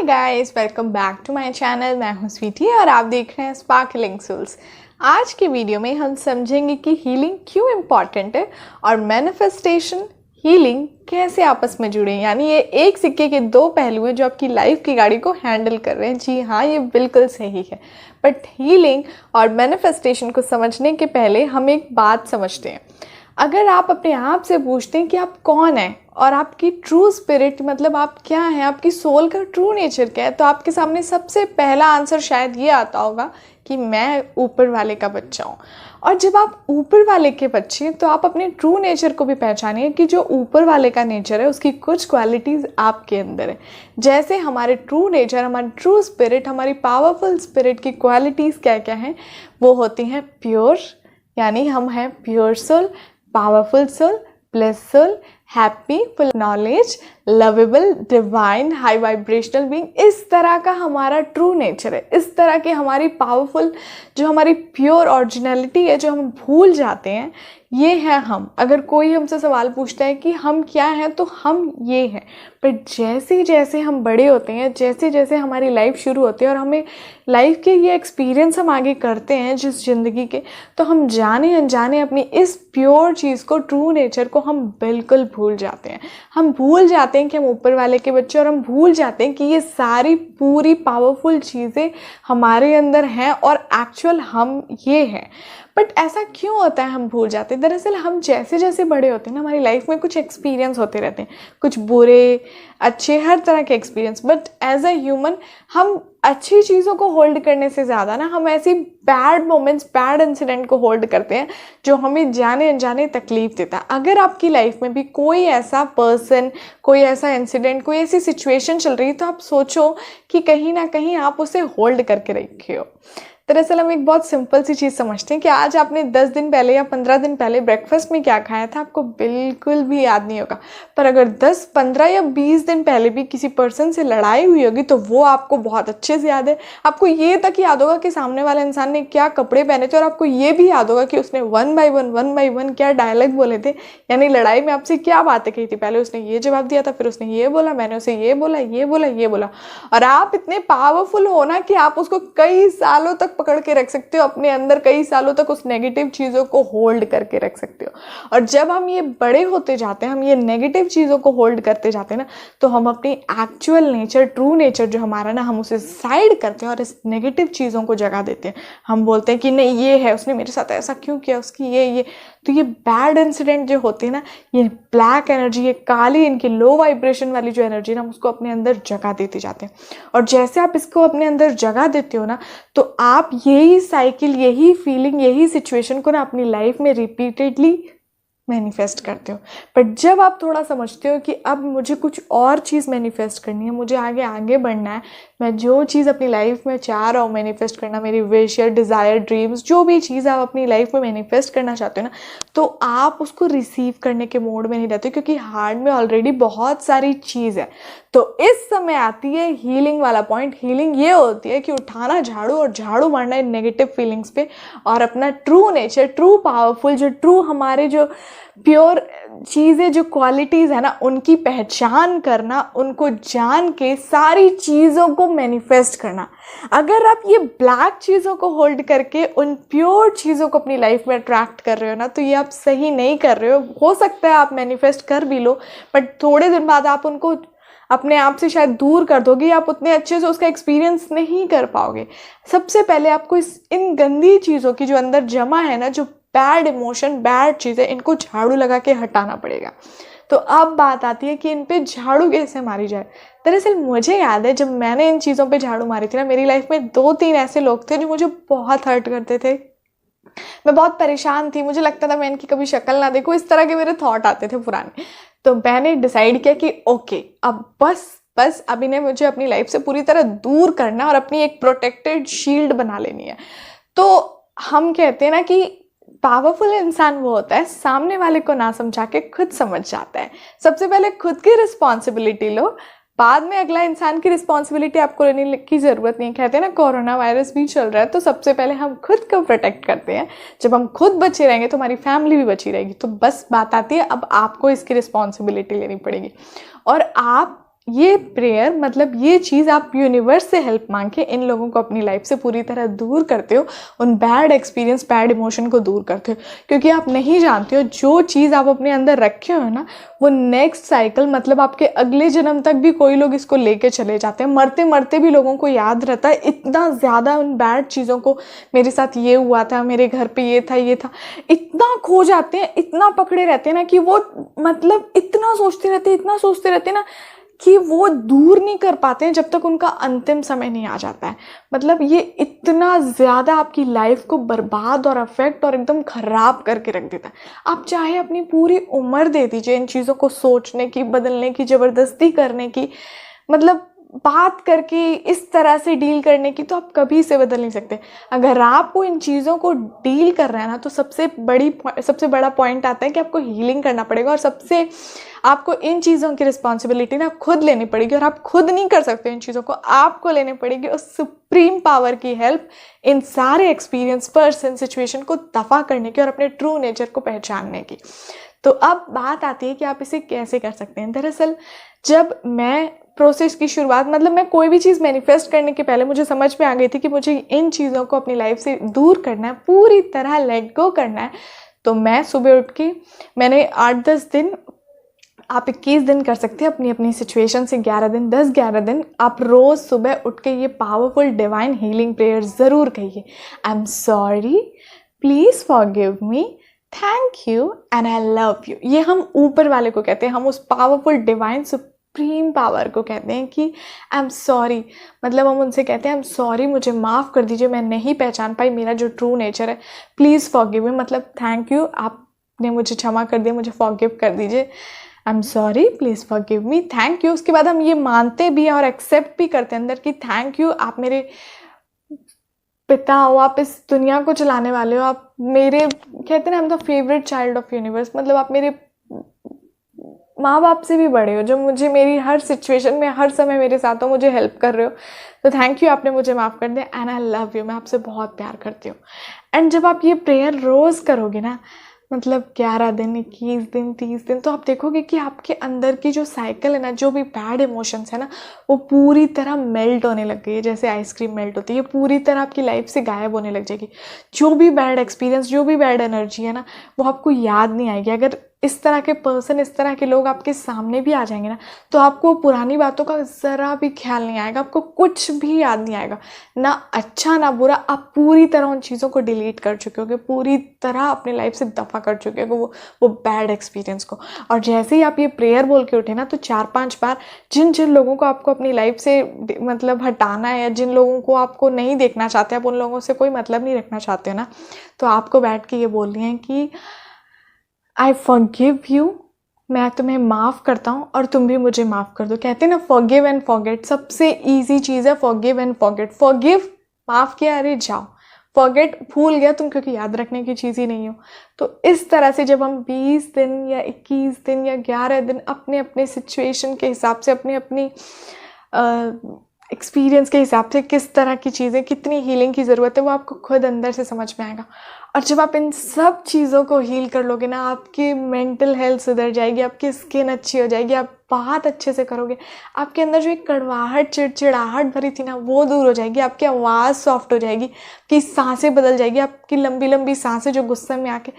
Hi guys, welcome back to my channel. मैं हूं स्वीटी और आप देख रहे हैं स्पार्कलिंग सोल्स। आज की वीडियो में हम समझेंगे कि हीलिंग क्यों इम्पॉर्टेंट है और मैनिफेस्टेशन हीलिंग कैसे आपस में जुड़े हैं। यानी ये एक सिक्के के दो पहलू हैं जो आपकी लाइफ की गाड़ी को हैंडल कर रहे हैं। जी हाँ, ये बिल्कुल सही है। बट हीलिंग और मैनिफेस्टेशन को समझने के पहले हम एक बात समझते हैं। अगर आप अपने आप से पूछते हैं कि आप कौन हैं और आपकी ट्रू स्पिरिट मतलब आप क्या हैं, आपकी सोल का ट्रू नेचर क्या है, तो आपके सामने सबसे पहला आंसर शायद ये आता होगा कि मैं ऊपर वाले का बच्चा हूँ। और जब आप ऊपर वाले के बच्चे हैं तो आप अपने ट्रू नेचर को भी पहचानिए कि जो ऊपर वाले का नेचर है उसकी कुछ क्वालिटीज़ आपके अंदर है। जैसे हमारे ट्रू नेचर, हमारी ट्रू स्पिरिट, हमारी पावरफुल स्पिरिट की क्वालिटीज़ क्या क्या हैं, वो होती हैं प्योर, यानी हम हैं pure soul, powerful soul, bless soul, happy, full knowledge, lovable, divine, high vibrational being. इस तरह का हमारा ट्रू नेचर है। इस तरह की हमारी पावरफुल, जो हमारी प्योर ओरिजिनलिटी है, जो हम भूल जाते हैं, ये है हम। अगर कोई हमसे सवाल पूछता है कि हम क्या हैं, तो हम ये हैं। बट जैसे जैसे हम बड़े होते हैं, जैसे जैसे हमारी लाइफ शुरू होती है और हमें लाइफ के ये एक्सपीरियंस हम आगे करते हैं जिस ज़िंदगी के, तो हम जाने अनजाने अपनी इस प्योर चीज़ को, ट्रू नेचर को हम बिल्कुल भूल जाते हैं। हम भूल जाते हैं कि हम ऊपर वाले के बच्चे, और हम भूल जाते हैं कि ये सारी पूरी पावरफुल चीज़ें हमारे अंदर हैं और एक्चुअल हम ये हैं। बट ऐसा क्यों होता है हम भूल जाते हैं? दरअसल हम जैसे जैसे बड़े होते हैं ना, हमारी लाइफ में कुछ एक्सपीरियंस होते रहते हैं, कुछ बुरे अच्छे हर तरह के experience. But as a human हम अच्छी चीज़ों को होल्ड करने से ज़्यादा ना, हम ऐसी बैड मोमेंट्स, बैड इंसिडेंट को होल्ड करते हैं जो हमें जाने अनजाने तकलीफ देता है। अगर आपकी लाइफ में भी कोई ऐसा पर्सन, कोई ऐसा इंसिडेंट, कोई ऐसी सिचुएशन चल रही है, तो आप सोचो कि कहीं ना कहीं आप उसे होल्ड करके रखे हो। दरअसल हम एक बहुत सिंपल सी चीज़ समझते हैं कि आज आपने 10 दिन पहले या 15 दिन पहले ब्रेकफास्ट में क्या खाया था, आपको बिल्कुल भी याद नहीं होगा। पर अगर 10, 15 या 20 दिन पहले भी किसी पर्सन से लड़ाई हुई होगी तो वो आपको बहुत अच्छे से याद है। आपको ये तक याद होगा कि सामने वाले इंसान ने क्या कपड़े पहने थे, और आपको ये भी याद होगा कि उसने वन बाय वन क्या डायलॉग बोले थे, यानी लड़ाई में आपसे क्या बातें कही थी। पहले उसने ये जवाब दिया था, फिर उसने ये बोला, मैंने उसे ये बोला, ये बोला, ये बोला। और आप इतने पावरफुल हो ना कि आप उसको कई सालों तक पकड़ के रख सकते हो अपने अंदर, कई सालों तक उस नेगेटिव चीज़ों को होल्ड करके रख सकते हो। और जब हम ये बड़े होते जाते हैं, हम ये नेगेटिव चीज़ों को होल्ड करते जाते हैं ना, तो हम अपनी एक्चुअल नेचर, ट्रू नेचर जो हमारा ना, हम उसे साइड करते हैं और इस नेगेटिव चीज़ों को जगह देते हैं। हम बोलते हैं कि नहीं, ये है, उसने मेरे साथ ऐसा क्यों किया, उसकी ये। तो ये बैड इंसिडेंट जो होते हैं ना, ये ब्लैक एनर्जी, ये काली, इनकी लो वाइब्रेशन वाली जो एनर्जी ना, हम उसको अपने अंदर जगह देते जाते हैं। और जैसे आप इसको अपने अंदर जगह देते हो ना, तो आप यही साइकिल, यही फीलिंग, यही सिचुएशन को ना अपनी लाइफ में रिपीटेडली मैनिफेस्ट करते हो। बट जब आप थोड़ा समझते हो कि अब मुझे कुछ और चीज़ मैनिफेस्ट करनी है, मुझे आगे आगे बढ़ना है, मैं जो चीज़ अपनी लाइफ में चाह रहा हूँ मैनिफेस्ट करना, मेरी विश या डिज़ायर, ड्रीम्स, जो भी चीज़ आप अपनी लाइफ में मैनिफेस्ट करना चाहते हो ना, तो आप उसको रिसीव करने के मोड में नहीं रहते, क्योंकि हार्ट में ऑलरेडी बहुत सारी चीज़ है। तो इस समय आती है हीलिंग वाला पॉइंट। हीलिंग ये होती है कि उठाना झाड़ू और झाड़ू मारना है नेगेटिव फीलिंग्स पे, और अपना ट्रू नेचर, ट्रू पावरफुल, जो ट्रू हमारे जो प्योर चीज़ें, जो क्वालिटीज़ है ना, उनकी पहचान करना, उनको जान के सारी चीज़ों को मैनिफेस्ट करना। अगर आप ये ब्लैक चीज़ों को होल्ड करके उन प्योर चीज़ों को अपनी लाइफ में अट्रैक्ट कर रहे हो ना, तो ये आप सही नहीं कर रहे हो सकता है आप मैनिफेस्ट कर भी लो, बट थोड़े दिन बाद आप उनको अपने आप से शायद दूर कर दोगे, आप उतने अच्छे से उसका एक्सपीरियंस नहीं कर पाओगे। सबसे पहले आपको इन गंदी चीज़ों की जो अंदर जमा है ना, जो बैड इमोशन, बैड चीज़ें, इनको झाड़ू लगा के हटाना पड़ेगा। तो अब बात आती है कि इन पे झाड़ू कैसे मारी जाए। दरअसल मुझे याद है जब मैंने इन चीज़ों पे झाड़ू मारी थी ना, मेरी लाइफ में 2-3 ऐसे लोग थे जो मुझे बहुत हर्ट करते थे। मैं बहुत परेशान थी, मुझे लगता था मैं इनकी कभी शक्ल ना देखूं, इस तरह के मेरे थॉट आते थे पुराने। तो मैंने डिसाइड किया कि ओके, अब बस अब इन्हें मुझे अपनी लाइफ से पूरी तरह दूर करना और अपनी एक प्रोटेक्टेड शील्ड बना लेनी है। तो हम कहते हैं ना कि पावरफुल इंसान वो होता है सामने वाले को ना समझा के खुद समझ जाता है। सबसे पहले खुद की रिस्पॉन्सिबिलिटी लो, बाद में अगला इंसान की रिस्पॉन्सिबिलिटी आपको लेने की ज़रूरत नहीं। कहते हैं ना, कोरोना वायरस भी चल रहा है, तो सबसे पहले हम खुद को प्रोटेक्ट करते हैं। जब हम खुद बचे रहेंगे तो हमारी फैमिली भी बची रहेगी। तो बस बात आती है, अब आपको इसकी रिस्पॉन्सिबिलिटी लेनी पड़ेगी। और आप ये प्रेयर मतलब ये चीज़ आप यूनिवर्स से हेल्प मांग के इन लोगों को अपनी लाइफ से पूरी तरह दूर करते हो, उन बैड एक्सपीरियंस बैड इमोशन को दूर करते हो, क्योंकि आप नहीं जानते हो जो चीज़ आप अपने अंदर रखे हो ना, वो नेक्स्ट साइकिल मतलब आपके अगले जन्म तक भी कोई लोग इसको लेके चले जाते हैं। मरते मरते भी लोगों को याद रहता है इतना ज़्यादा उन बैड चीज़ों को, मेरे साथ ये हुआ था, मेरे घर पे ये था, इतना खो जाते हैं, इतना पकड़े रहते हैं ना कि वो मतलब इतना सोचते रहते हैं ना कि वो दूर नहीं कर पाते हैं जब तक उनका अंतिम समय नहीं आ जाता है। मतलब ये इतना ज़्यादा आपकी लाइफ को बर्बाद और अफेक्ट और एकदम ख़राब करके रख देता है। आप चाहे अपनी पूरी उम्र दे दीजिए इन चीज़ों को सोचने की, बदलने की, ज़बरदस्ती करने की, मतलब बात करके इस तरह से डील करने की, तो आप कभी से बदल नहीं सकते। अगर आपको इन चीज़ों को डील कर रहा है ना, तो सबसे बड़ा पॉइंट आता है कि आपको हीलिंग करना पड़ेगा, और आपको इन चीज़ों की रिस्पॉन्सिबिलिटी ना खुद लेनी पड़ेगी। और आप खुद नहीं कर सकते इन चीज़ों को, आपको लेनी पड़ेगी उस सुप्रीम पावर की हेल्प इन सारे एक्सपीरियंस, पर्सन, सिचुएशन को दफ़ा करने की और अपने ट्रू नेचर को पहचानने की। तो अब बात आती है कि आप इसे कैसे कर सकते हैं। दरअसल जब मैं प्रोसेस की शुरुआत, मतलब मैं कोई भी चीज़ मैनिफेस्ट करने के पहले मुझे समझ में आ गई थी कि मुझे इन चीज़ों को अपनी लाइफ से दूर करना है, पूरी तरह लेट गो करना है। तो मैं सुबह उठ के मैंने 8-10 दिन, आप 21 दिन कर सकते हैं अपनी अपनी सिचुएशन से, 11 दिन, 10-11 दिन आप रोज़ सुबह उठ के ये पावरफुल डिवाइन हीलिंग प्रेयर ज़रूर कहिए। I am sorry, please forgive me, thank you and I love you. ये हम ऊपर वाले को कहते हैं, हम उस पावरफुल डिवाइन सुप्रीम पावर को कहते हैं कि आई एम सॉरी। मतलब हम उनसे कहते हैं आई एम सॉरी, मुझे माफ़ कर दीजिए, मैं नहीं पहचान पाई मेरा जो ट्रू नेचर है, प्लीज़ फॉरगिव मी, मतलब थैंक यू, आपने मुझे क्षमा कर दिया, मुझे फॉरगिव कर दीजिए, I am sorry, please forgive me, thank you. उसके बाद हम ये मानते भी हैं और एक्सेप्ट भी करते हैं अंदर कि थैंक यू, आप मेरे पिता हो, आप इस दुनिया को चलाने वाले हो, आप मेरे, कहते हैं ना, I am the favourite child of universe, मतलब आप मेरे माँ बाप से भी बड़े हो, जो मुझे मेरी हर सिचुएशन में हर समय मेरे साथ हो, मुझे हेल्प कर रहे हो, तो थैंक यू, आपने मुझे माफ़ कर दिया, एंड आई लव यू, मैं आपसे बहुत प्यार करती हूँ। एंड जब आप ये प्रेयर रोज़ करोगे ना, मतलब 11 दिन, 21 दिन, 30 दिन, तो आप देखोगे कि आपके अंदर की जो साइकिल है ना, जो भी बैड इमोशंस है ना, वो पूरी तरह मेल्ट होने लग गई है, जैसे आइसक्रीम मेल्ट होती है, पूरी तरह आपकी लाइफ से गायब होने लग जाएगी। जो भी बैड एक्सपीरियंस, जो भी बैड एनर्जी है ना, वो आपको याद नहीं आएगी। अगर इस तरह के पर्सन, इस तरह के लोग आपके सामने भी आ जाएंगे ना, तो आपको पुरानी बातों का ज़रा भी ख्याल नहीं आएगा, आपको कुछ भी याद नहीं आएगा, ना अच्छा ना बुरा। आप पूरी तरह उन चीज़ों को डिलीट कर चुके होगे, पूरी तरह अपनी लाइफ से दफ़ा कर चुके हो वो बैड एक्सपीरियंस को। और जैसे ही आप ये प्रेयर बोल के उठे ना, तो 4-5 बार जिन जिन लोगों को आपको अपनी लाइफ से मतलब हटाना है, या जिन लोगों को आपको नहीं देखना चाहते, आप उन लोगों से कोई मतलब नहीं रखना चाहते हो ना, तो आपको बैठ के ये बोलनी है कि आई फॉरगिव यू, मैं तुम्हें माफ़ करता हूँ और तुम भी मुझे माफ़ कर दो। कहते हैं ना, फॉरगिव एंड फॉरगेट, सबसे ईजी चीज़ है फॉरगिव एंड फॉरगेट। फॉरगिव, माफ़ किया, अरे जाओ। फॉरगेट, भूल गया तुम, क्योंकि याद रखने की चीज़ ही नहीं हो। तो इस तरह से जब हम 20 दिन या 21 दिन या 11 दिन अपने अपने सिचुएशन के हिसाब से, अपनी अपनी एक्सपीरियंस के हिसाब से किस तरह की चीज़ें, कितनी हीलिंग की ज़रूरत है, वो आपको खुद अंदर से समझ में आएगा। और जब आप इन सब चीज़ों को हील कर लोगे ना, आपकी मेंटल हेल्थ सुधर जाएगी, आपकी स्किन अच्छी हो जाएगी, आप बात अच्छे से करोगे, आपके अंदर जो एक कड़वाहट, चिड़चिड़ाहट भरी थी ना, वो दूर हो जाएगी, आपकी आवाज़ सॉफ्ट हो जाएगी, आपकी सांसें बदल जाएगी, आपकी लंबी लंबी सांसें जो गुस्से में आके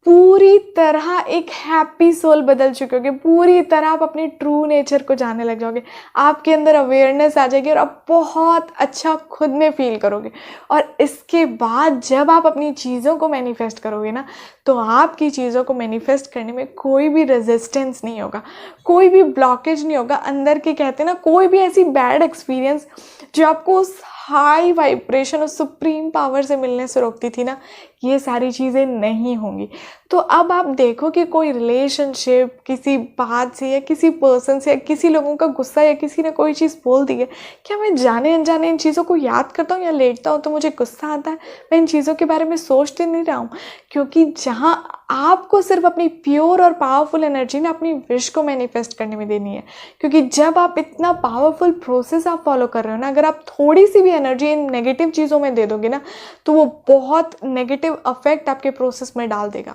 पूरी तरह एक हैप्पी सोल बदल चुके होगे, पूरी तरह आप अपने ट्रू नेचर को जानने लग जाओगे, आपके अंदर अवेयरनेस आ जाएगी और आप बहुत अच्छा खुद में फील करोगे। और इसके बाद जब आप अपनी चीज़ों को मैनिफेस्ट करोगे ना, तो आपकी चीज़ों को मैनिफेस्ट करने में कोई भी रेजिस्टेंस नहीं होगा, कोई भी ब्लॉकेज नहीं होगा अंदर के। कहते हैं ना, कोई भी ऐसी बैड एक्सपीरियंस जो आपको उस हाई वाइब्रेशन, उस सुप्रीम पावर से मिलने से रोकती थी ना, ये सारी चीज़ें नहीं होंगी। तो अब आप देखो कि कोई रिलेशनशिप, किसी बात से या किसी पर्सन से या किसी लोगों का गुस्सा या किसी ने कोई चीज़ बोल दी है, क्या मैं जाने अनजाने इन चीज़ों को याद करता हूँ या लेटता हूँ तो मुझे गुस्सा आता है? मैं इन चीज़ों के बारे में सोचते नहीं रहा हूँ, क्योंकि जहाँ आपको सिर्फ अपनी प्योर और पावरफुल एनर्जी ना अपनी विश को मैनिफेस्ट करने में देनी है। क्योंकि जब आप इतना पावरफुल प्रोसेस आप फॉलो कर रहे हो ना, अगर आप थोड़ी सी भी एनर्जी इन नेगेटिव चीज़ों में दे दोगे ना, तो वो बहुत नेगेटिव अफेक्ट आपके प्रोसेस में डाल देगा।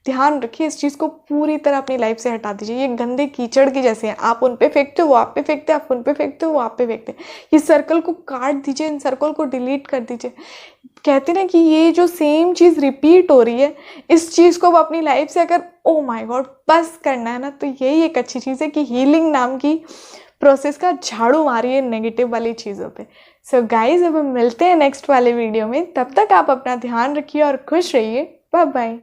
ध्यान रखिए, इस चीज़ को पूरी तरह अपनी लाइफ से हटा दीजिए। ये गंदे कीचड़ की जैसे हैं, आप उन पे फेंकते हो वो आप पे फेंकते हैं, आप उन पे फेंकते हो वो आप पे फेंकते हैं। ये सर्कल को काट दीजिए, इन सर्कल को डिलीट कर दीजिए। कहते ना कि ये जो सेम चीज़ रिपीट हो रही है, इस चीज़ को अब अपनी लाइफ से अगर ओ माय गॉड बस करना है ना, तो यही एक अच्छी चीज़ है कि हीलिंग नाम की प्रोसेस का झाड़ू मारिए नेगेटिव वाली चीज़ों पे। सो गाइज, अब हम मिलते हैं नेक्स्ट वाले वीडियो में। तब तक आप अपना ध्यान रखिए और खुश रहिए। Bye bye.